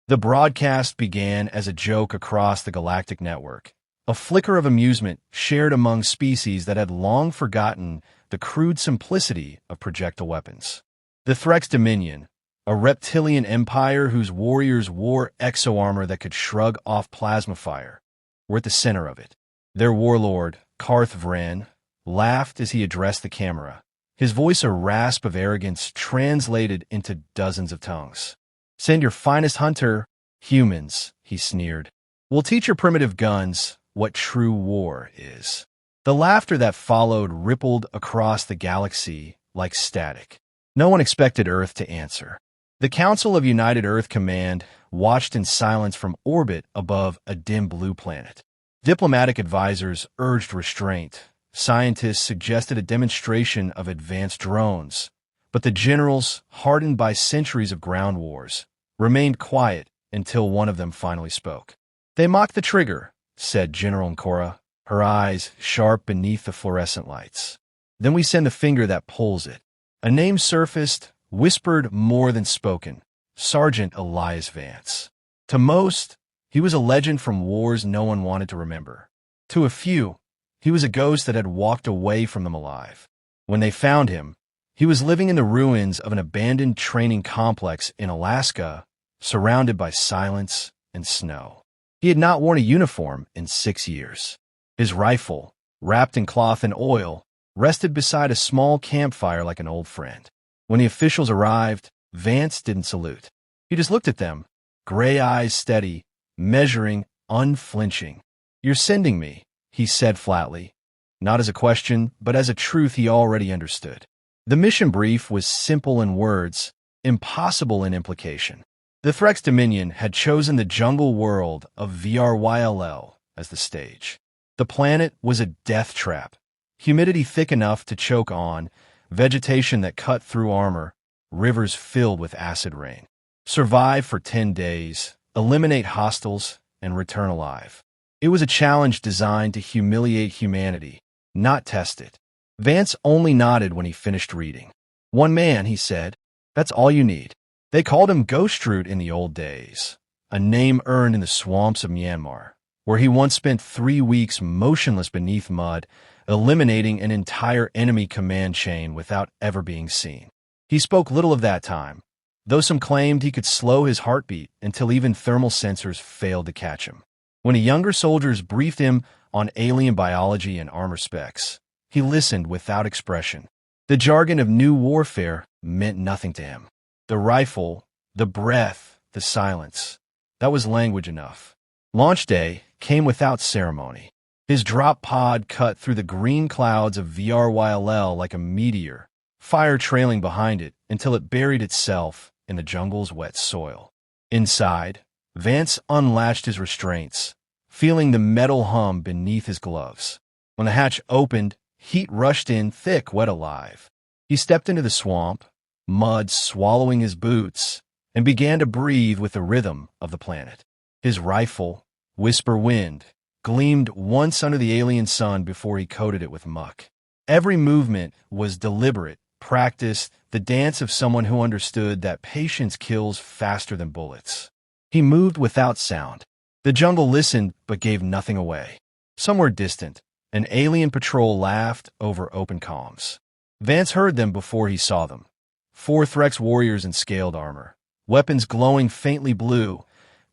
The broadcast began as a joke across the Galactic network, a flicker of amusement shared among species that had long forgotten the crude simplicity of projectile weapons. The Threx Dominion, a reptilian empire whose warriors wore exo-armor that could shrug off plasma fire, were at the center of it. Their warlord, Vryll, laughed as he addressed the camera, his voice a rasp of arrogance translated into dozens of tongues. "Send your finest hunter, humans," he sneered. "We'll teach your primitive guns what true war is." The laughter that followed rippled across the galaxy like static. No one expected Earth to answer. The Council of United Earth Command watched in silence from orbit above a dim blue planet. Diplomatic advisors urged restraint. Scientists suggested a demonstration of advanced drones. But the generals, hardened by centuries of ground wars, remained quiet until one of them finally spoke. "They mock the trigger," said General Nkora, her eyes sharp beneath the fluorescent lights. "Then we send the finger that pulls it." A name surfaced, whispered more than spoken: Sergeant Elias Vance. To most, he was a legend from wars no one wanted to remember. To a few, he was a ghost that had walked away from them alive. When they found him, he was living in the ruins of an abandoned training complex in Alaska, surrounded by silence and snow. He had not worn a uniform in 6 years. His rifle, wrapped in cloth and oil, rested beside a small campfire like an old friend. When the officials arrived, Vance didn't salute. He just looked at them, gray eyes steady, measuring, unflinching. "You're sending me," he said flatly, not as a question, but as a truth he already understood. The mission brief was simple in words, impossible in implication. The Threx Dominion had chosen the jungle world of Vryll as the stage. The planet was a death trap, humidity thick enough to choke on, vegetation that cut through armor, rivers filled with acid rain. Survive for 10 days, eliminate hostiles, and return alive. It was a challenge designed to humiliate humanity, not test it. Vance only nodded when he finished reading. "One man," he said. "That's all you need." They called him Ghostroot in the old days, a name earned in the swamps of Myanmar, where he once spent 3 weeks motionless beneath mud, eliminating an entire enemy command chain without ever being seen. He spoke little of that time, though some claimed he could slow his heartbeat until even thermal sensors failed to catch him. When the younger soldiers briefed him on alien biology and armor specs, he listened without expression. The jargon of new warfare meant nothing to him. The rifle, the breath, the silence, that was language enough. Launch day came without ceremony. His drop pod cut through the green clouds of Vryll like a meteor, fire trailing behind it until it buried itself in the jungle's wet soil. Inside, Vance unlatched his restraints, feeling the metal hum beneath his gloves. When the hatch opened, heat rushed in thick, wet alive. He stepped into the swamp, mud swallowing his boots, and began to breathe with the rhythm of the planet. His rifle, Whisper Wind, gleamed once under the alien sun before he coated it with muck. Every movement was deliberate, practiced, the dance of someone who understood that patience kills faster than bullets. He moved without sound. The jungle listened but gave nothing away. Somewhere distant, an alien patrol laughed over open comms. Vance heard them before he saw them. 4 Threx warriors in scaled armor, weapons glowing faintly blue,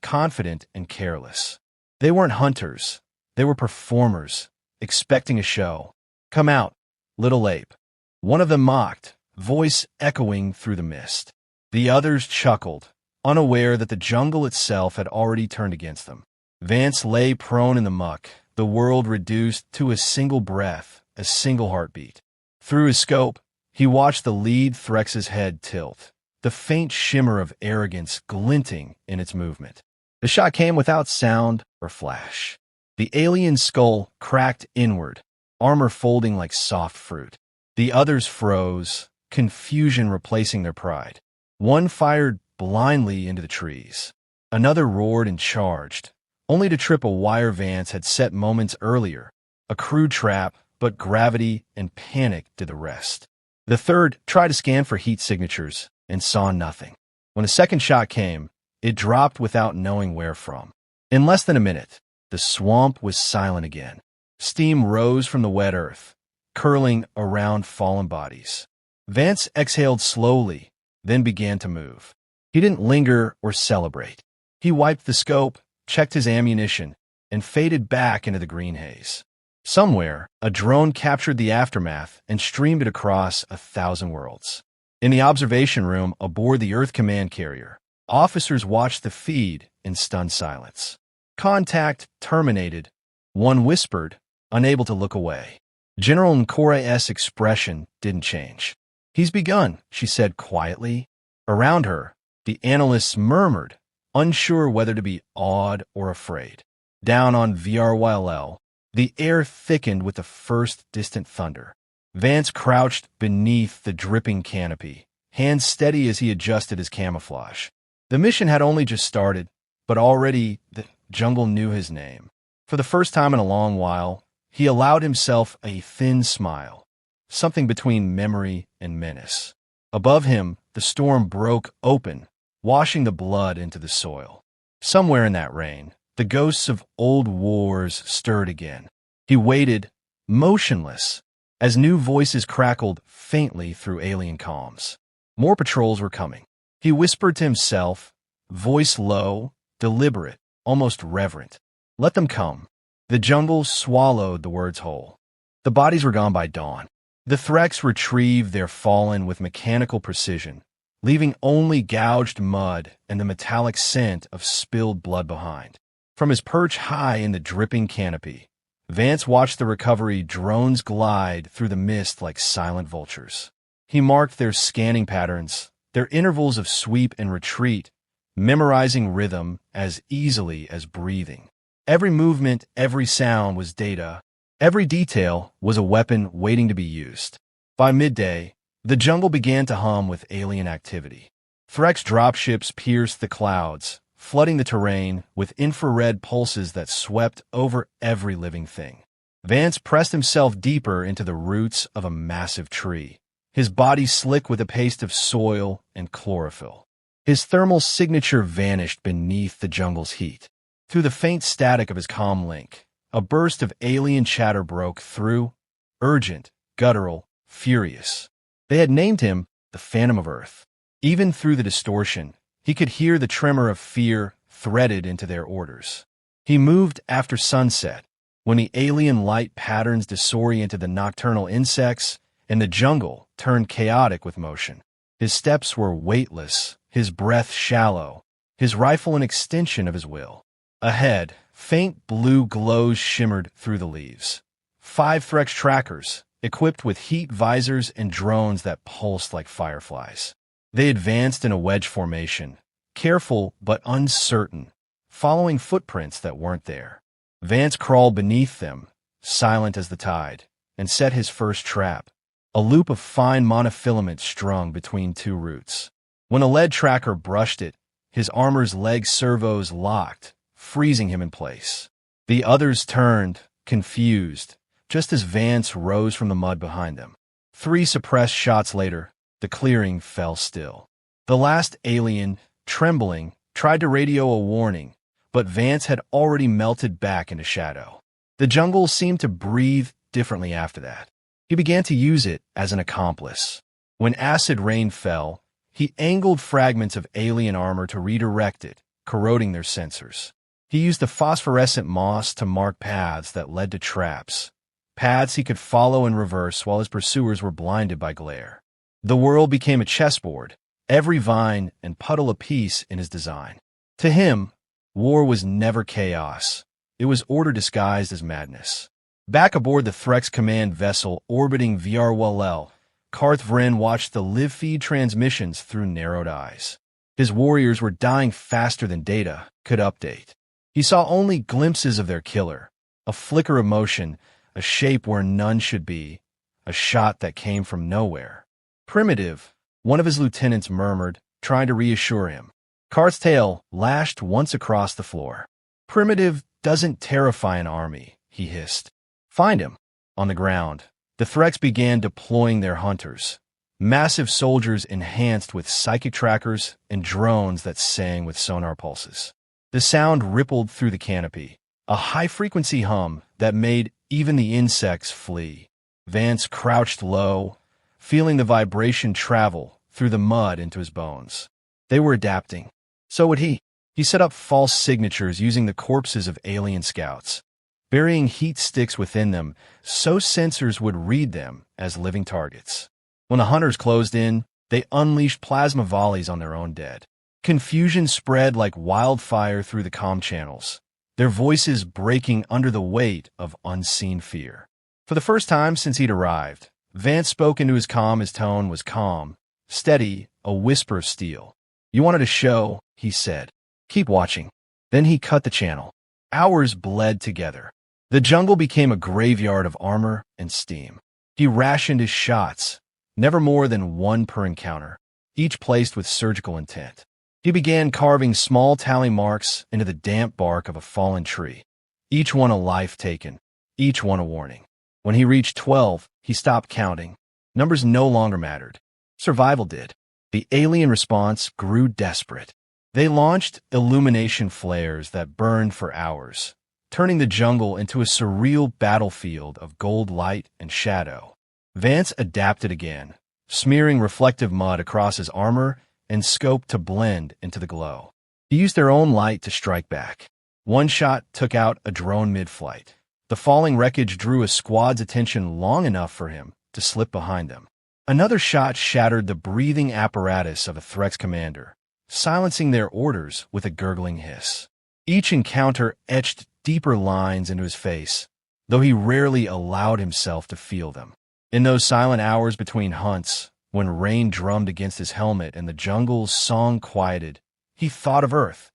confident and careless. They weren't hunters. They were performers, expecting a show. "Come out, little ape." One of them mocked, voice echoing through the mist. The others chuckled, unaware that the jungle itself had already turned against them. Vance lay prone in the muck, the world reduced to a single breath, a single heartbeat. Through his scope, he watched the lead Threx's head tilt, the faint shimmer of arrogance glinting in its movement. The shot came without sound or flash. The alien's skull cracked inward, armor folding like soft fruit. The others froze, confusion replacing their pride. One fired blindly into the trees. Another roared and charged, only to trip a wire Vance had set moments earlier. A crude trap, but gravity and panic did the rest. The third tried to scan for heat signatures and saw nothing. When a second shot came, It dropped without knowing where from. In less than a minute, the swamp was silent again. Steam rose from the wet earth, curling around fallen bodies. Vance exhaled slowly, then began to move. He didn't linger or celebrate. He wiped the scope, checked his ammunition, and faded back into the green haze. Somewhere, a drone captured the aftermath and streamed it across 1,000 worlds. In the observation room aboard the Earth Command Carrier, officers watched the feed in stunned silence. Contact terminated. One whispered, unable to look away. General Nkora's expression didn't change. "He's begun," she said quietly. Around her, the analysts murmured, unsure whether to be awed or afraid. Down on Vryll, the air thickened with the first distant thunder. Vance crouched beneath the dripping canopy, hands steady as he adjusted his camouflage. The mission had only just started, but already the jungle knew his name. For the first time in a long while, he allowed himself a thin smile, something between memory and menace. Above him, the storm broke open, washing the blood into the soil. Somewhere in that rain, the ghosts of old wars stirred again. He waited, motionless, as new voices crackled faintly through alien comms. More patrols were coming. He whispered to himself, voice low, deliberate, almost reverent. "Let them come." The jungle swallowed the words whole. The bodies were gone by dawn. The Threx retrieved their fallen with mechanical precision, leaving only gouged mud and the metallic scent of spilled blood behind. From his perch high in the dripping canopy, Vance watched the recovery drones glide through the mist like silent vultures. He marked their scanning patterns, their intervals of sweep and retreat, memorizing rhythm as easily as breathing. Every movement, every sound was data. Every detail was a weapon waiting to be used. By midday, the jungle began to hum with alien activity. Threx dropships pierced the clouds, flooding the terrain with infrared pulses that swept over every living thing. Vance pressed himself deeper into the roots of a massive tree, his body slick with a paste of soil and chlorophyll. His thermal signature vanished beneath the jungle's heat. Through the faint static of his comm link, a burst of alien chatter broke through, urgent, guttural, furious. They had named him the Phantom of Earth. Even through the distortion, he could hear the tremor of fear threaded into their orders. He moved after sunset, when the alien light patterns disoriented the nocturnal insects and the jungle turned chaotic with motion. His steps were weightless, his breath shallow, his rifle an extension of his will. Ahead, faint blue glows shimmered through the leaves. 5 Threx trackers, equipped with heat visors and drones that pulsed like fireflies. They advanced in a wedge formation, careful but uncertain, following footprints that weren't there. Vance crawled beneath them, silent as the tide, and set his first trap, a loop of fine monofilament strung between 2 roots. When a lead tracker brushed it, his armor's leg servos locked, freezing him in place. The others turned, confused, just as Vance rose from the mud behind them. 3 suppressed shots later, the clearing fell still. The last alien, trembling, tried to radio a warning, but Vance had already melted back into shadow. The jungle seemed to breathe differently after that. He began to use it as an accomplice. When acid rain fell, he angled fragments of alien armor to redirect it, corroding their sensors. He used the phosphorescent moss to mark paths that led to traps, paths he could follow in reverse while his pursuers were blinded by glare. The world became a chessboard, every vine and puddle a piece in his design. To him, war was never chaos. It was order disguised as madness. Back aboard the Threx command vessel orbiting Vryll, Karth Vryn watched the live feed transmissions through narrowed eyes. His warriors were dying faster than data could update. He saw only glimpses of their killer, a flicker of motion, a shape where none should be, a shot that came from nowhere. "Primitive," one of his lieutenants murmured, trying to reassure him. Karth's tail lashed once across the floor. "Primitive doesn't terrify an army," he hissed. "Find him." On the ground, the Threx began deploying their hunters, massive soldiers enhanced with psychic trackers and drones that sang with sonar pulses. The sound rippled through the canopy, a high-frequency hum that made even the insects flee. Vance crouched low, feeling the vibration travel through the mud into his bones. They were adapting. So would he. He set up false signatures using the corpses of alien scouts, burying heat sticks within them so sensors would read them as living targets. When the hunters closed in, they unleashed plasma volleys on their own dead. Confusion spread like wildfire through the comm channels, their voices breaking under the weight of unseen fear. For the first time since he'd arrived, Vance spoke into his comm. His tone was calm, steady, a whisper of steel. "You wanted a show," he said. "Keep watching." Then he cut the channel. Hours bled together. The jungle became a graveyard of armor and steam. He rationed his shots, never more than one per encounter, each placed with surgical intent. He began carving small tally marks into the damp bark of a fallen tree, each one a life taken, each one a warning. When he reached 12, he stopped counting. Numbers no longer mattered. Survival did. The alien response grew desperate. They launched illumination flares that burned for hours, turning the jungle into a surreal battlefield of gold light and shadow. Vance adapted again, smearing reflective mud across his armor and scope to blend into the glow. He used their own light to strike back. One shot took out a drone mid-flight. The falling wreckage drew a squad's attention long enough for him to slip behind them. Another shot shattered the breathing apparatus of a Threx commander, silencing their orders with a gurgling hiss. Each encounter etched deeper lines into his face, though he rarely allowed himself to feel them. In those silent hours between hunts, when rain drummed against his helmet and the jungle's song quieted, he thought of Earth.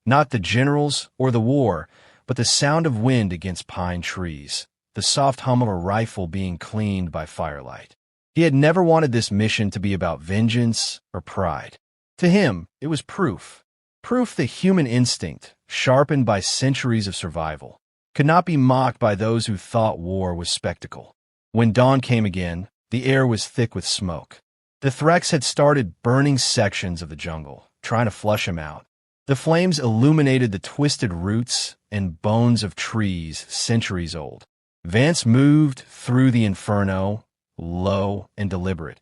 Not the generals or the war, but the sound of wind against pine trees, the soft hum of a rifle being cleaned by firelight. He had never wanted this mission to be about vengeance or pride. To him, it was proof. Proof that human instinct, sharpened by centuries of survival, could not be mocked by those who thought war was spectacle. When dawn came again, the air was thick with smoke. The Threx had started burning sections of the jungle, trying to flush him out. The flames illuminated the twisted roots and bones of trees centuries old. Vance moved through the inferno, low and deliberate,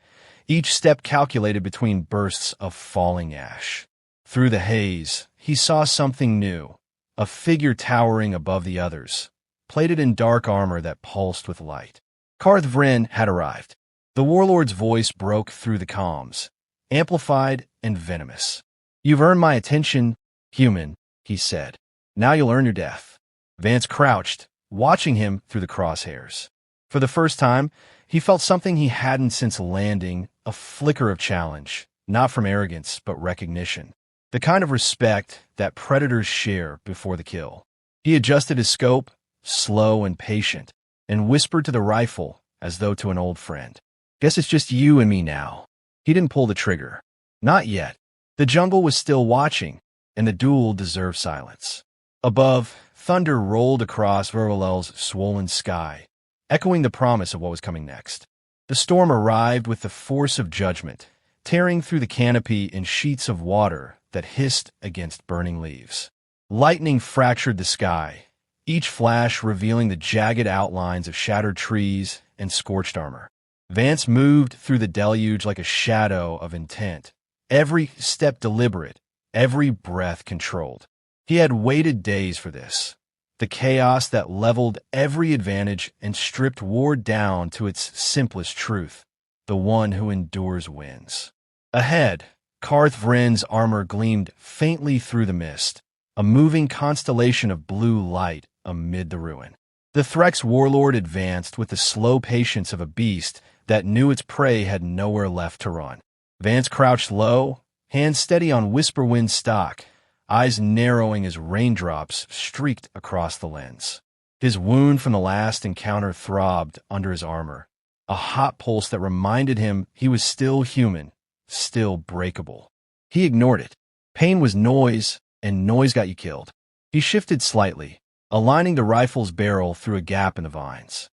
each step calculated between bursts of falling ash. Through the haze, he saw something new, a figure towering above the others, plated in dark armor that pulsed with light. Vryll had arrived. The warlord's voice broke through the comms, amplified and venomous. "You've earned my attention, human," he said. "Now you'll earn your death." Vance crouched, watching him through the crosshairs. For the first time, he felt something he hadn't since landing, a flicker of challenge, not from arrogance, but recognition. The kind of respect that predators share before the kill. He adjusted his scope, slow and patient, and whispered to the rifle as though to an old friend. "Guess it's just you and me now." He didn't pull the trigger. Not yet. The jungle was still watching, and the duel deserved silence. Above, thunder rolled across Vryll's swollen sky, echoing the promise of what was coming next. The storm arrived with the force of judgment, tearing through the canopy in sheets of water that hissed against burning leaves. Lightning fractured the sky, each flash revealing the jagged outlines of shattered trees and scorched armor. Vance moved through the deluge like a shadow of intent, every step deliberate, every breath controlled. He had waited days for this, the chaos that leveled every advantage and stripped war down to its simplest truth: the one who endures wins. Ahead, Vryll's armor gleamed faintly through the mist, a moving constellation of blue light amid the ruin. The Threx warlord advanced with the slow patience of a beast that knew its prey had nowhere left to run. Vance crouched low, hands steady on Whisperwind's stock, eyes narrowing as raindrops streaked across the lens. His wound from the last encounter throbbed under his armor, a hot pulse that reminded him he was still human, still breakable. He ignored it. Pain was noise, and noise got you killed. He shifted slightly, aligning the rifle's barrel through a gap in the vines.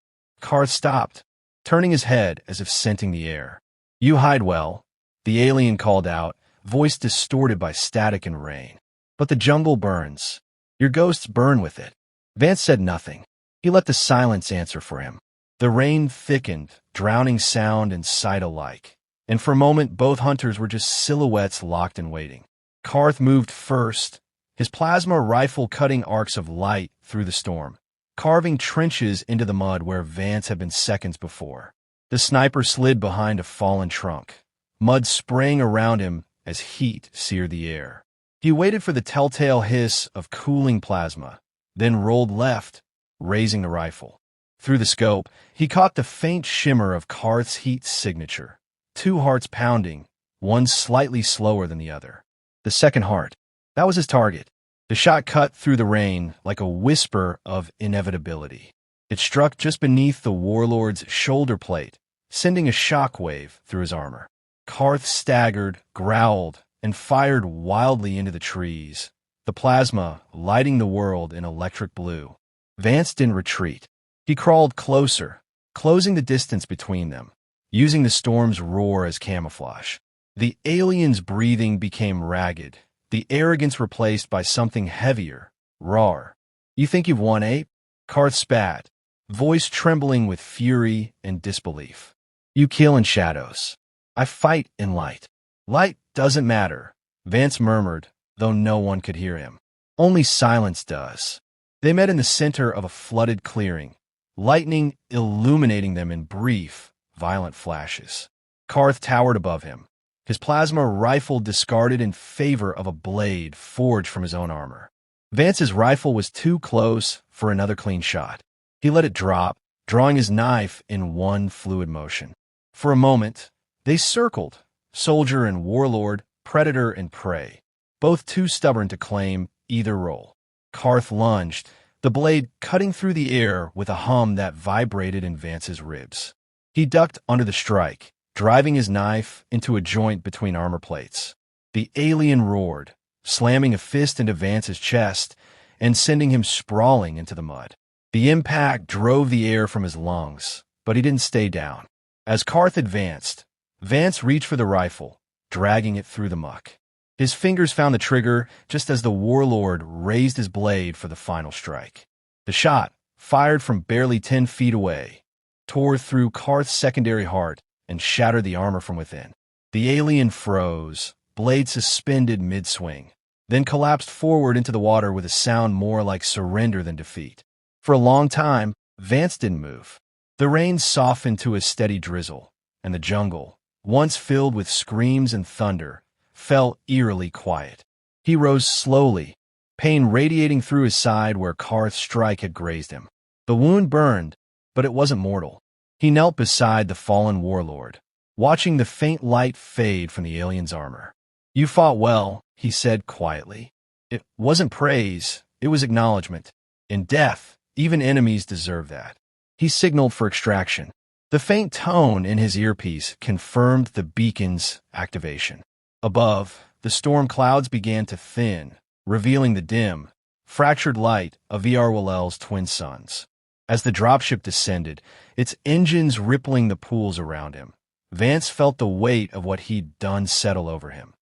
Stopped, turning his head as if scenting the air. You hide well, the alien called out, voice distorted by static and rain. But the jungle burns. Your ghosts burn with it. Vance said nothing. He let the silence answer for him. The rain thickened, drowning sound and sight alike. And for a moment, both hunters were just silhouettes locked and waiting. Karth moved first, his plasma rifle cutting arcs of light through the storm, carving trenches into the mud where Vance had been seconds before. The sniper slid behind a fallen trunk, mud spraying around him as heat seared the air. He waited for the telltale hiss of cooling plasma, then rolled left, raising the rifle. Through the scope, he caught the faint shimmer of Karth's heat signature. 2 hearts pounding, one slightly slower than the other. The second heart. That was his target. The shot cut through the rain like a whisper of inevitability. It struck just beneath the warlord's shoulder plate, sending a shockwave through his armor. Karth staggered, growled, and fired wildly into the trees, the plasma lighting the world in electric blue. Vance didn't retreat. He crawled closer, closing the distance between them, using the storm's roar as camouflage. The alien's breathing became ragged, the arrogance replaced by something heavier, rawer. You think you've won, ape? Karth spat, voice trembling with fury and disbelief. You kill in shadows. I fight in light. Light doesn't matter, Vance murmured, though no one could hear him. Only silence does. They met in the center of a flooded clearing, lightning illuminating them in brief, violent flashes. Karth towered above him, his plasma rifle discarded in favor of a blade forged from his own armor. Vance's rifle was too close for another clean shot. He let it drop, drawing his knife in one fluid motion. For a moment, they circled, soldier and warlord, predator and prey, both too stubborn to claim either role. Karth lunged, the blade cutting through the air with a hum that vibrated in Vance's ribs. He ducked under the strike, driving his knife into a joint between armor plates. The alien roared, slamming a fist into Vance's chest and sending him sprawling into the mud. The impact drove the air from his lungs, but he didn't stay down. As Karth advanced, Vance reached for the rifle, dragging it through the muck. His fingers found the trigger just as the warlord raised his blade for the final strike. The shot, fired from barely 10 feet away, tore through Karth's secondary heart and shattered the armor from within. The alien froze, blade suspended mid-swing, then collapsed forward into the water with a sound more like surrender than defeat. For a long time, Vance didn't move. The rain softened to a steady drizzle, and the jungle, once filled with screams and thunder, fell eerily quiet. He rose slowly, pain radiating through his side where Karth's strike had grazed him. The wound burned, but it wasn't mortal. He knelt beside the fallen warlord, watching the faint light fade from the alien's armor. You fought well, he said quietly. It wasn't praise, it was acknowledgement. In death, even enemies deserve that. He signaled for extraction. The faint tone in his earpiece confirmed the beacon's activation. Above, the storm clouds began to thin, revealing the dim, fractured light of Vryll's twin suns. As the dropship descended, its engines rippling the pools around him, Vance felt the weight of what he'd done settle over him.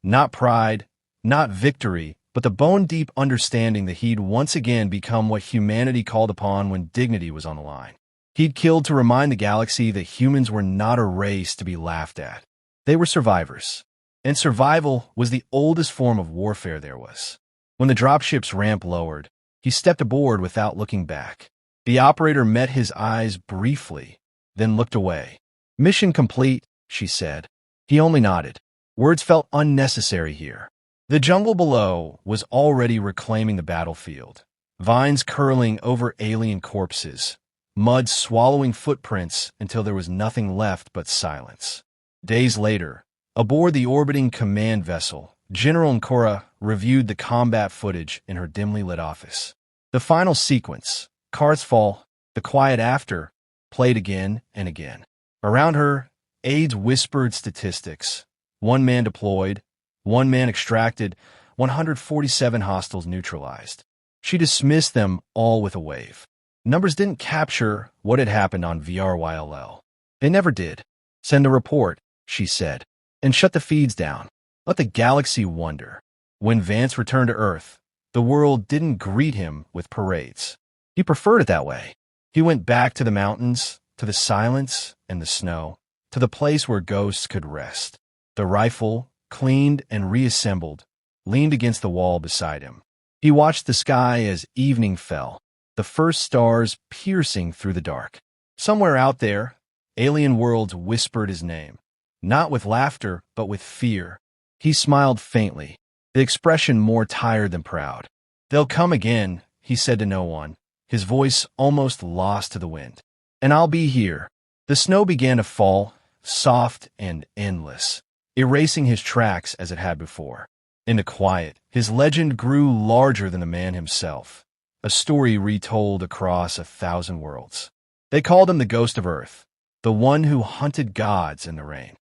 Not pride, not victory, but the bone-deep understanding that he'd once again become what humanity called upon when dignity was on the line. He'd killed to remind the galaxy that humans were not a race to be laughed at. They were survivors. And survival was the oldest form of warfare there was. When the dropship's ramp lowered, he stepped aboard without looking back. The operator met his eyes briefly, then looked away. Mission complete, she said. He only nodded. Words felt unnecessary here. The jungle below was already reclaiming the battlefield, vines curling over alien corpses, mud swallowing footprints until there was nothing left but silence. Days later, aboard the orbiting command vessel, General Nkora reviewed the combat footage in her dimly lit office. The final sequence, Karth's fall, the quiet after, played again and again. Around her, aides whispered statistics. 1 man deployed, 1 man extracted, 147 hostiles neutralized. She dismissed them all with a wave. Numbers didn't capture what had happened on Vryll. They never did. Send a report, she said, and shut the feeds down. Let the galaxy wonder. When Vance returned to Earth, the world didn't greet him with parades. He preferred it that way. He went back to the mountains, to the silence and the snow, to the place where ghosts could rest. The rifle, cleaned and reassembled, leaned against the wall beside him. He watched the sky as evening fell, the first stars piercing through the dark. Somewhere out there, alien worlds whispered his name, not with laughter, but with fear. He smiled faintly, the expression more tired than proud. "They'll come again," he said to no one, his voice almost lost to the wind. "And I'll be here." The snow began to fall, soft and endless, erasing his tracks as it had before. In the quiet, his legend grew larger than the man himself, a story retold across 1,000 worlds. They called him the Ghost of Earth, the one who hunted gods in the rain.